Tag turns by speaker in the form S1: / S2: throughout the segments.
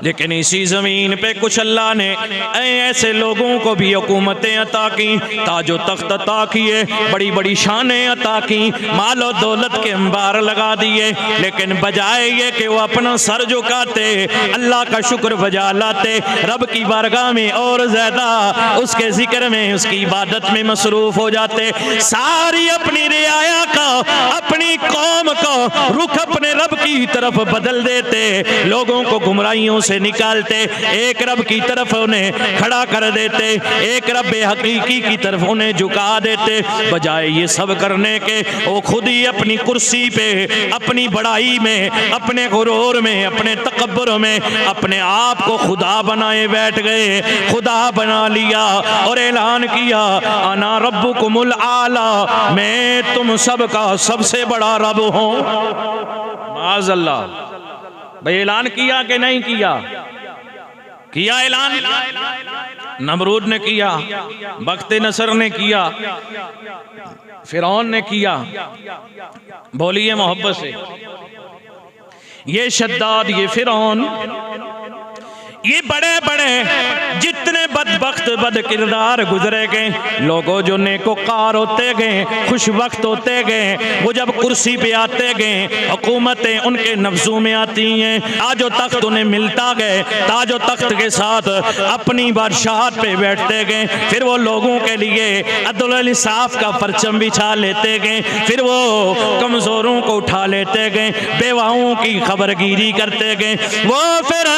S1: लेकिन इसी ज़मीन पे कुछ अल्लाह ने ऐसे लोगों को भी हुकूमतें अता की, ताजो तख्त अता किए, बड़ी बड़ी शानें अता की, मालो दौलत के अंबार लगा दिए, लेकिन बजाय ये कि वो अपना सर झुकाते, अल्लाह का शुक्र बजा लाते, रब की बारगाह में और ज़्यादा उसके जिक्र में, उसकी इबादत में मसरूफ़ हो जाते, सारी अपनी रियाया का, अपनी कौम को रुख अपने रब की तरफ बदल देते, लोगों को गुमराहियों से निकालते, एक रब की तरफ उन्हें खड़ा कर देते, एक रब हकीकी की तरफ उन्हें झुका देते। बजाय ये सब करने के वो खुद ही अपनी कुर्सी पे, अपनी बड़ाई में, अपने गुरूर में, अपने तकब्बुर में अपने आप को खुदा बनाए बैठ गए, खुदा बना लिया और ऐलान किया अना रब्बुकुमुल आला, मैं तुम सबका सबसे बड़ा रब हूँ। माज़अल्लाह, भाई ऐलान किया कि नहीं किया? किया ऐलान। नमरूद ने किया, बख्ते नसर ने किया, फिरौन ने किया। बोलिए मोहब्बत से, ये शद्दाद, ये फिरौन, ये बड़े बड़े जितने बदबख्त बद किरदार गुजरे गए, लोगों जो नेकोकार होते गए, खुश वक्त होते गए, वो जब कुर्सी पे आते गए, हुकूमतें उनके नफ्सों में आती हैं, ताजो तख्त उन्हें मिलता गए, ताजो तख्त के साथ अपनी बादशाहत पे बैठते गए, फिर वो लोगों के लिए अदल इंसाफ का परचम बिछा लेते गए, फिर वो कमज़ोरों को उठा लेते गए, बेवाओं की खबरगिरी करते गए, वो फिर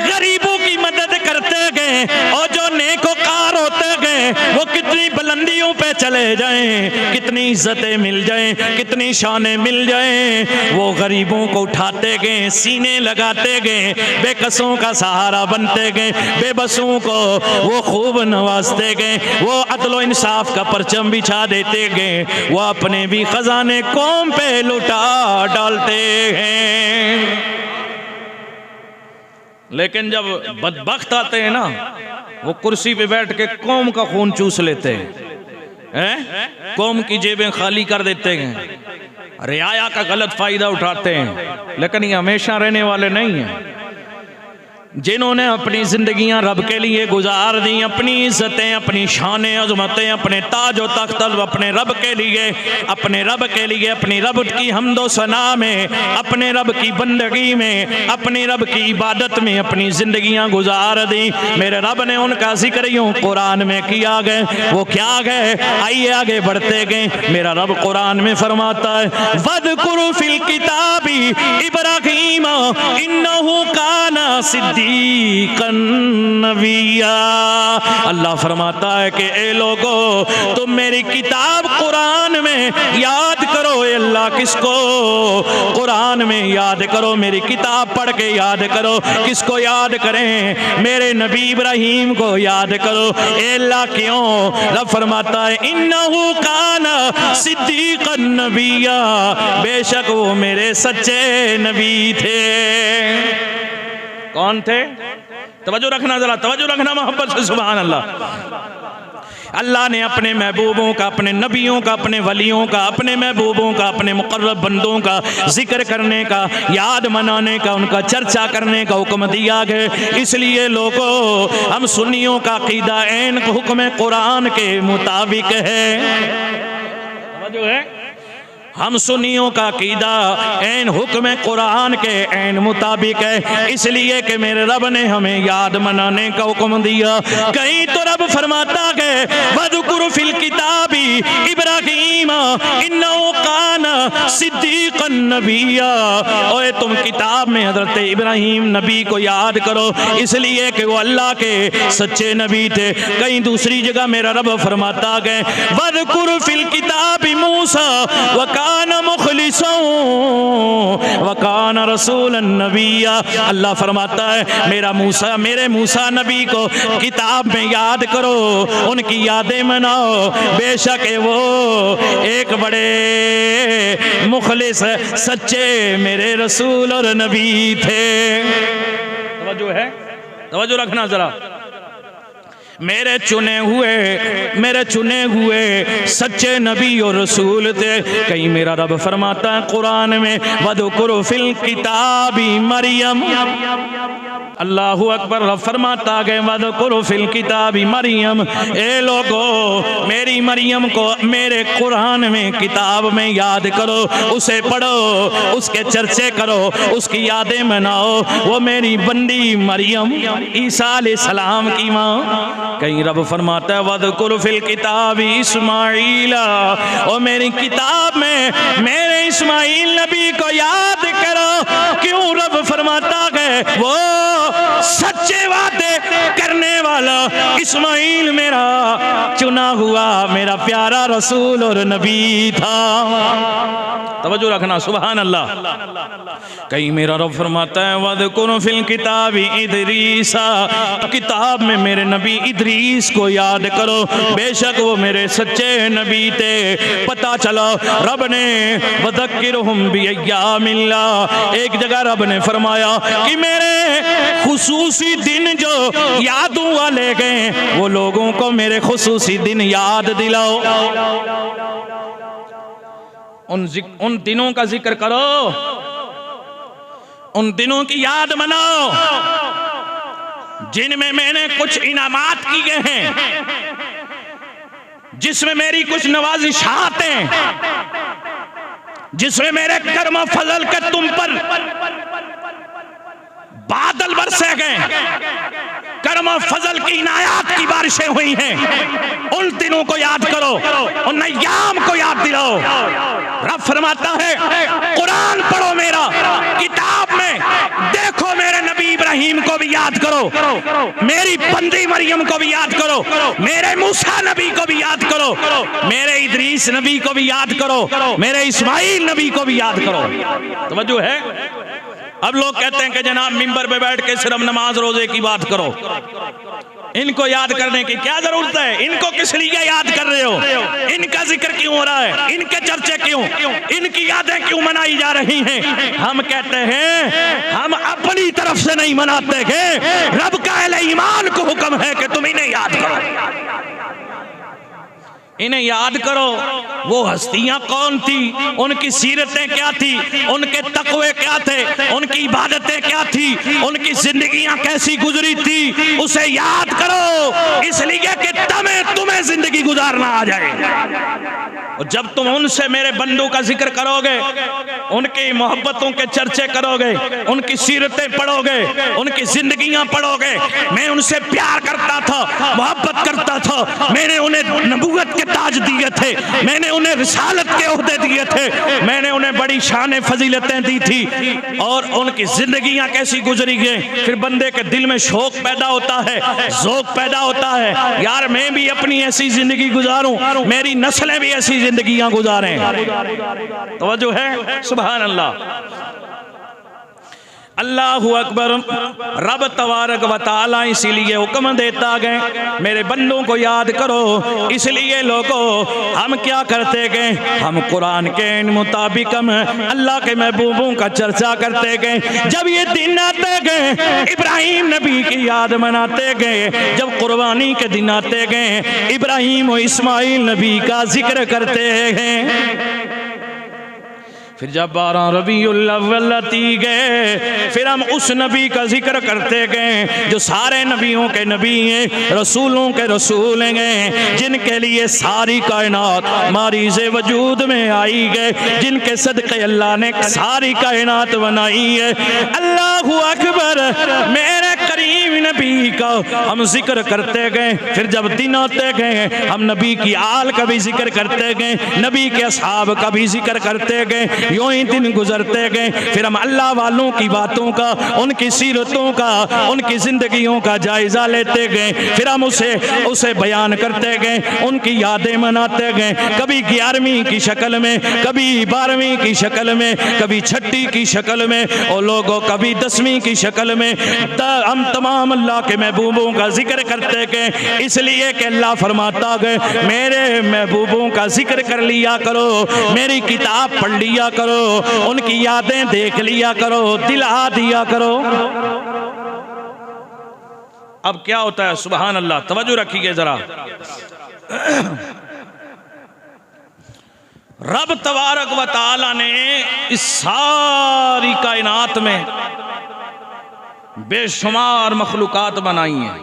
S1: गरीबों की मदद करते गए, और जो नेकोकार होते गए वो कितनी बुलंदियों पे चले जाएं, कितनी इज्जतें मिल जाएं, कितनी शानें मिल जाएं, वो गरीबों को उठाते गए, सीने लगाते गए, बेकसों का सहारा बनते गए, बेबसों को वो खूब नवाजते गए, वो अदल इंसाफ का परचम बिछा देते गए, वो अपने भी खजाने कौम पे लुटा डालते हैं। लेकिन जब बदबख्त आते हैं ना, वो कुर्सी पे बैठ के कौम का खून चूस लेते हैं, कौम की जेबें खाली कर देते हैं, रियाया का गलत फायदा उठाते हैं। लेकिन ये हमेशा रहने वाले नहीं हैं। जिन्होंने अपनी जिंदगियां रब के लिए गुजार दी, अपनी इज्जतें, अपनी शानें, अज़मतें, अपने ताज व तख्त अपने रब के लिए, अपने रब के लिए, अपनी रब की हम्दो सना में, अपने रब की बंदगी में, अपनी रब की इबादत में अपनी जिंदगियां गुजार दी, मेरे रब ने उनका जिक्र यूं कुरान में किया गए। वो क्या गए, आइए आगे बढ़ते गए। मेरा रब कुरान में फरमाता है वज़कुरु फिल किताबी इब्राहीम इन्नहु काना सिद्दीक़न नबिय्या। अल्लाह फरमाता है कि ए लोगो, तुम मेरी किताब कुरान में याद करो। अल्लाह किसको? कुरान में याद करो, मेरी किताब पढ़ के याद करो। किसको याद करें? मेरे नबी इब्राहीम को याद करो। ए अल्लाह क्यों? रब फरमाता है इन्नहु काना सिद्दीक़न नबिय्या, बेशक वो मेरे सच्चे नबी थे। कौन थे? तवज्जो रखना, जरा तवज्जो रखना मोहब्बत से। सुभान अल्लाह। अल्लाह ने अपने महबूबों का, अपने नबियों का, अपने वलियों का, अपने महबूबों का, अपने मुकर्रब बंदों का जिक्र करने का, याद मनाने का, उनका चर्चा करने का हुक्म दिया गया। इसलिए लोगों, हम सुन्नियों का अकीदा ऐन हुक्म कुरान के मुताबिक है। जो है हम सुन्नियों का अकीदा ऐन हुक्म कुरान के ऐन मुताबिक है, इसलिए कि मेरे रब ने हमें याद मनाने का हुक्म दिया। कहीं तो रब फरमाता है वज़कुरु फिल किताबी इब्राहीम इन्नहु काना सिद्दीक़न नबिय्या। ओए तुम किताब में हज़रत इब्राहीम नबी को याद करो, इसलिए कि वो अल्लाह के सच्चे नबी थे। कहीं दूसरी जगह मेरा रब फरमाता है वज़कुरु फिल किताबी मूसा वकाना मुखलिसन वकाना रसूलन नबिय्या। अल्लाह फरमाता है मेरे मूसा नबी को किताब में याद करो, उनकी यादें मनाओ, बेशक वो एक बड़े मुखलिस सच्चे मेरे रसूल और नबी थे। तवज्जो है, तवज्जो रखना जरा। मेरे चुने हुए सच्चे नबी और रसूल थे। कहीं मेरा रब फरमाता है कुरान में वज़कुरु फिल किताबी मरियम अल्लाहु अकबर। रब फरमाता गए वज़कुर फिल किताबी मरियम, ए लोगो मेरी मरियम को मेरे कुरान में किताब में याद करो, उसे पढ़ो, उसके चर्चे करो, उसकी यादें मनाओ। वो मेरी बंदी मरियम ईसा अलैहिस्सलाम की माँ। कहीं रब फरमाता है वज़कुर फिल किताबी इस्माईला, और मेरी किताब में मेरे इस्माईल नबी को याद करो। क्यों रब फरमाता है वो सच्चे वादे करने वाला इस्माईल मेरा चुना हुआ मेरा प्यारा रसूल और नबी था। तवज्जो रखना, सुभान अल्लाह। कहीं मेरा रब फरमाता है वज़कुर फिल किताबी इदरीसा, किताब में मेरे नबी इदरीस को याद करो, बेशक वो मेरे सच्चे नबी थे। पता चला रब ने वज़क्किरहुम बिअय्यामिल्लाह, एक जगह रब ने फरमाया कि मेरे खुसूसी दिन जो यादों वाले गए वो लोगों को मेरे खुसूसी दिन याद दिलाओ। उन दिनों का जिक्र करो, उन दिनों की याद मनाओ जिनमें मैंने कुछ इनामात किए हैं, जिसमें मेरी कुछ नवाजिशात हैं, जिसमें मेरे कर्म फजल के तुम पर बादल बरसे गए, कर्म फजल की इनायात की बारिशें हुई हैं। उन दिनों को याद करो, उन अय्याम को याद दिलाओ। रब फरमाता है कुरान पढ़ो मेरा, किताब में देखो मेरे नबी इब्राहिम को भी याद करो, मेरी बंदी मरियम को भी याद करो, मेरे मूसा नबी को भी याद करो, मेरे इदरीस नबी को भी याद करो, मेरे इस्माईल नबी को भी याद करो। तवज्जो है। अब लोग कहते हैं कि जनाब मिंबर पे बैठ के सिर्फ नमाज रोजे की बात करो, इनको याद करने की क्या जरूरत है? इनको किस लिए याद कर रहे हो? इनका जिक्र क्यों हो रहा है? इनके चर्चे क्यों, इनकी यादें क्यों मनाई जा रही हैं? हम कहते हैं हम अपनी तरफ से नहीं मनाते हैं, रब का अहले ईमान को हुक्म है कि तुम इन्हें याद करो, इन्हें याद करो। वो हस्तियां कौन थी, उनकी सीरतें क्या थी, उनके तकवे क्या थे, उनकी इबादतें क्या थी, उनकी जिंदगियां कैसी गुजरी थी, उसे याद करो, इसलिए कि तुम्हें जिंदगी गुजारना आ जाए। और जब तुम उनसे मेरे बंदों का जिक्र करोगे, उनकी मोहब्बतों के चर्चे करोगे, उनकी सीरतें पढ़ोगे, उनकी जिंदगियां पढ़ोगे, मैं उनसे प्यार करता था, मोहब्बत करता था, मैंने उन्हें नबूवत के ताज दिए थे, मैंने उन्हें रिसालत के ओहदे दिए थे, मैंने उन्हें बड़ी शान फजीलतें दी थी, और उनकी जिंदगियां कैसी गुजरी गई। फिर बंदे के दिल में शौक पैदा होता है, ज़ौक़ पैदा होता है, यार मैं भी अपनी ऐसी जिंदगी गुजारूं, मेरी नस्लें भी ऐसी जिंदगियां गुजारें। तवज्जो है, सुभान अल्लाह, अल्लाहु अकबर। रब तबारक व तआला इसीलिए हुक्म देता गए मेरे बंदों को याद करो। इसलिए लोगों हम क्या करते गए, हम कुरान के मुताबिक हम अल्लाह के महबूबों का चर्चा करते गए। जब ये दिन आते गए इब्राहिम नबी की याद मनाते गए, जब कुर्बानी के दिन आते गए इब्राहिम और इस्माईल नबी का जिक्र करते हैं। फिर जब 12 रबीउल अव्वल आती गए, फिर हम उस नबी का जिक्र करते गए जो सारे नबियों के नबी हैं, रसूलों के रसूल हैं, जिनके लिए सारी कायनात मारीज़े वजूद में आई गए, जिनके सदक़े अल्लाह ने सारी कायनात बनाई है। अल्लाहु अकबर। मेरे करीम नबी का हम जिक्र करते गए। फिर जब दिन आते गए हम नबी की आल का भी जिक्र करते गए, नबी के असहाब का भी जिक्र करते गए। यूं ही दिन गुजरते गए। फिर हम अल्लाह वालों की बातों का, उनकी सीरतों का, उनकी जिंदगियों का जायजा लेते गए। फिर हम उसे बयान करते गए, उनकी यादें मनाते गए, कभी 11वीं की शक्ल में, कभी 12वीं की शक्ल में, कभी 6ठी की शक्ल में, और लोगों कभी 10वीं की शक्ल में। हम तमाम अल्लाह के महबूबों का जिक्र करते गए, इसलिए कि अल्लाह फरमाता गए मेरे महबूबों का जिक्र कर लिया करो, मेरी किताब पढ़ लिया करो, उनकी यादें देख लिया करो, दिला दिया करो। अब क्या होता है, सुभान अल्लाह, तवज्जो रखिए जरा। रब तबारक व तआला ने इस सारी कायनात में बेशुमार मखलूकात बनाई हैं।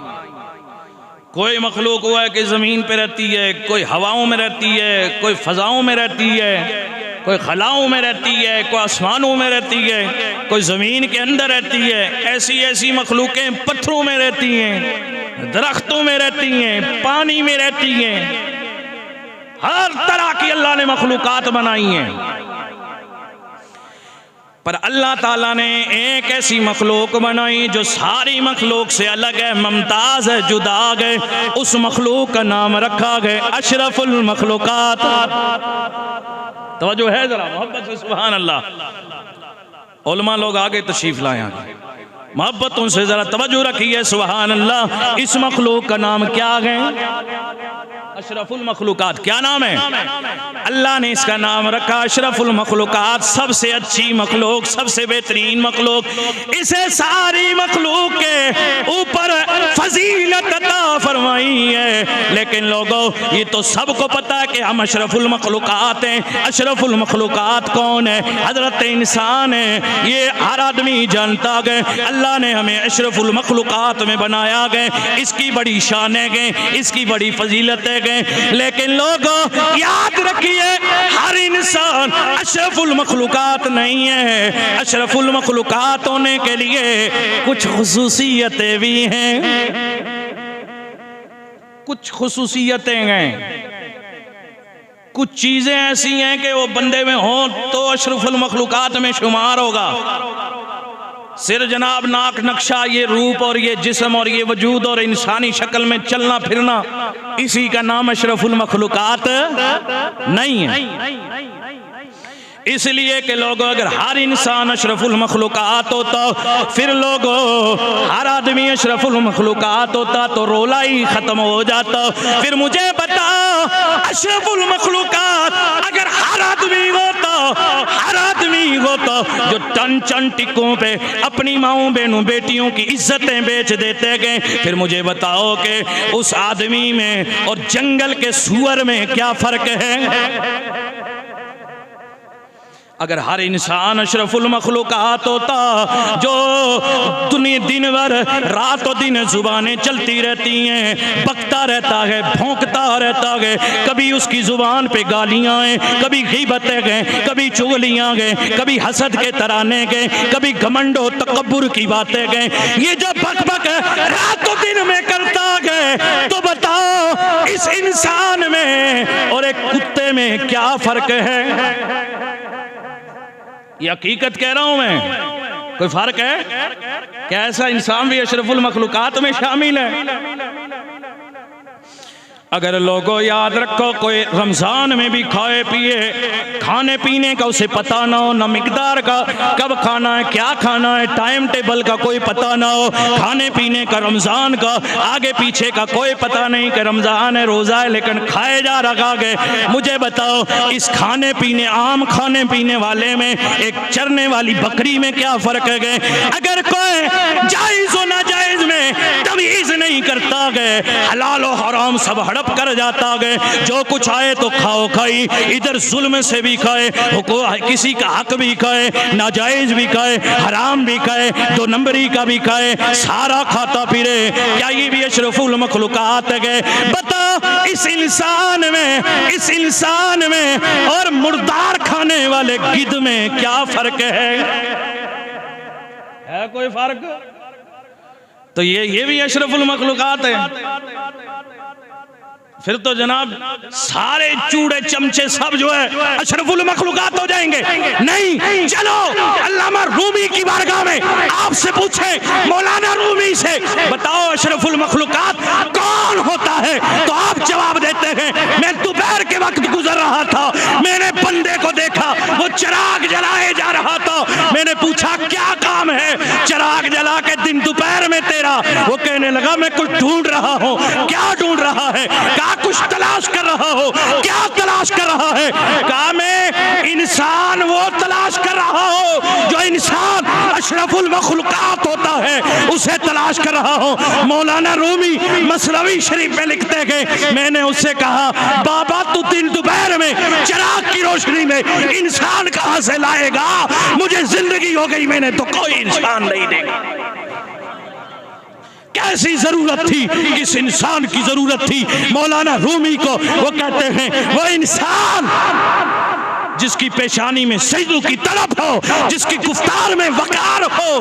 S1: कोई मखलूक हुआ है कि ज़मीन पे रहती है, कोई हवाओं में रहती है, कोई फ़ज़ाओं में रहती है, कोई खलाओं में रहती है, कोई आसमानों में रहती है, कोई ज़मीन के अंदर रहती है। ऐसी ऐसी मखलूकें पत्थरों में रहती हैं, दरख्तों में रहती हैं, पानी में रहती हैं। हर तरह की अल्लाह ने मखलूकात बनाई हैं। पर अल्लाह ताला ने एक ऐसी मखलूक बनाई जो सारी मखलूक से अलग है, मुमताज़ है, जुदा है। उस मखलूक का नाम रखा गया अशरफुल मखलूकात। तवज्जो है जरा मोहब्बत से, सुभान अल्लाह। उलमा लोग आगे तशरीफ लाए, आगे मोहब्बतों से जरा तवज्जो रखिए, सुभान अल्लाह। इस मखलूक का नाम क्या है? अशरफुल मखलूकात। क्या नाम है? अल्लाह ने इसका नाम रखा अशरफुल मखलूकात, सबसे अच्छी मखलूक, सबसे बेहतरीन मखलूक। इसे सारी मखलूक के ऊपर फजीलत अता फरमाई है। लेकिन लोगों, ये तो सबको पता है कि हम अशरफुल मखलूकात हैं। अशरफुल मखलूकात कौन है? हजरत इंसान है। ये हर आदमी जानता है। अल्लाह ने हमें अशरफुल मखलूकात में बनाया गया। इसकी बड़ी शान है, इसकी बड़ी फजीलत है। लेकिन लोगों याद रखिए, हर इंसान अशरफुल मखलूकात नहीं है। अशरफुल मखलूकात होने के लिए कुछ खुसूसियतें भी हैं, कुछ खुसूसियतें हैं, कुछ चीजें ऐसी हैं कि वो बंदे में हो तो अशरफुल मखलूकात में शुमार होगा। सिर जनाब, नाक नक्शा, ये रूप और ये जिस्म और ये वजूद और इंसानी शक्ल में चलना फिरना, इसी का नाम अशरफुल मखलूकात नहीं है। इसलिए कि लोगों, अगर हर इंसान अशरफुल मखलूकात होता, फिर लोगों हर आदमी अशरफुल मखलूकात होता तो रोला ही खत्म हो जाता। फिर मुझे बताओ, अशरफुल मखलूकात अगर हर आदमी होता, हर आदमी होता जो टन टन टिक्कों पे अपनी माओं बहनों बेटियों की इज्जतें बेच देते गए, फिर मुझे बताओ कि उस आदमी में और जंगल के सुअर में क्या फर्क है? अगर हर इंसान अशरफुल मखलूकात होता, जो दुनिया दिन भर रात और दिन जुबानें चलती रहती हैं, बकता रहता है, भौंकता रहता है, कभी उसकी जुबान पे गालियां हैं, कभी गीबतें गए, कभी चुगलियां गए, कभी हसद के तराने गए, कभी घमंडो तकब्बुर की बातें गए, ये जब बक बक रात और दिन में करता है, तो बताओ इस इंसान में और एक कुत्ते में क्या फर्क है? ये हकीकत कह रहा हूं मैं, कोई फर्क है? क्या ऐसा इंसान भी अशरफुल मखलूकात में शामिल है? अगर लोगों याद रखो, कोई रमजान में भी खाए पिए, खाने पीने का उसे पता ना हो, ना मिकदार का, कब खाना है, क्या खाना है, टाइम टेबल का कोई पता ना हो, खाने पीने का रमजान का आगे पीछे का कोई पता नहीं कि रमजान है, रोजा है, लेकिन खाए जा रखा गए। मुझे बताओ, इस खाने पीने, आम खाने पीने वाले में एक चरने वाली बकरी में क्या फर्क है? अगर कोई जायज हो नाजायज में तमीज नहीं करता गए, हलाल और हराम सब हड़प कर जाता गए, जो कुछ आए तो खाओ खाई, इधर जुल्म से भी खाए, किसी का हक भी खाए, नाजायज भी खाए, हराम भी खाए, दो नंबरी का भी खाए, सारा खाता फिरे। क्या ये भी अशरफुल मखलूकात है? बता, इस इंसान में और मुर्दार खाने वाले गिद्ध में क्या फर्क है कोई फर्क? तो ये भी अशरफुल मखलूकात है। फिर तो जनाब सारे चूड़े चमचे सब जो है अशरफुल मखलूकात हो जाएंगे। नहीं, चलो अल्लामा रूमी की बारगाह में आपसे पूछे, मौलाना रूमी से, बताओ अशरफुल मखलूकात कौन होता है? तो आप जवाब देते हैं, मैं दोपहर के वक्त गुजर रहा था, मैंने बंदे को देखा, वो चिराग जलाए जा रहा था, मैंने पूछा क्या काम है? चिराग जला के दिन दोपहर में तेरा? वो कहने लगा मैं कुछ ढूंढ रहा हूँ। क्या ढूंढ रहा है? कुछ तलाश कर रहा हो। क्या तलाश कर रहा है? कहा मैं इंसान वो तलाश कर रहा हो जो इंसान अशरफुल मखलूकात होता है, उसे तलाश कर रहा हो। मौलाना रूमी मसनवी शरीफ में लिखते गए, मैंने उससे कहा बाबा तू दिन दोपहर में चिराग की रोशनी में इंसान कहां से लाएगा? मुझे जिंदगी हो गई, मैंने तो कोई इंसान नहीं देखा। ऐसी जरूरत थी, इस इंसान की जरूरत थी। मौलाना रूमी को वो कहते हैं वो इंसान जिसकी पेशानी में सजदों की तड़प हो, जिसकी गुफ्तार में वकार हो,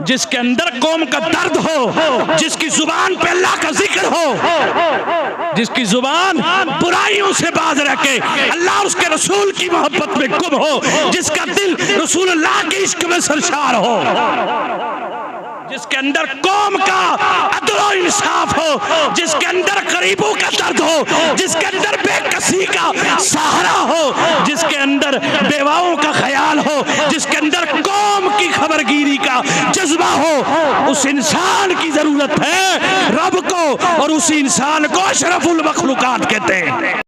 S1: जिसके अंदर कौम का दर्द हो, जिसकी जुबान पे अल्लाह का जिक्र हो, जिसकी जुबान बुराइयों से बाज रह के अल्लाह और उसके रसूल की मोहब्बत में गुम हो, जिसका दिल रसूलुल्लाह के इश्क में सरशार हो, जिसके अंदर कौम का अदल और इंसाफ हो, जिसके अंदर गरीबों का दर्द हो, जिसके अंदर बेकसी का सहारा हो, जिसके अंदर बेवाओं का ख्याल हो, जिसके अंदर कौम की खबरगिरी का जज्बा हो, उस इंसान की जरूरत है रब को, और उसी इंसान को अशरफुल मखलूकात कहते हैं।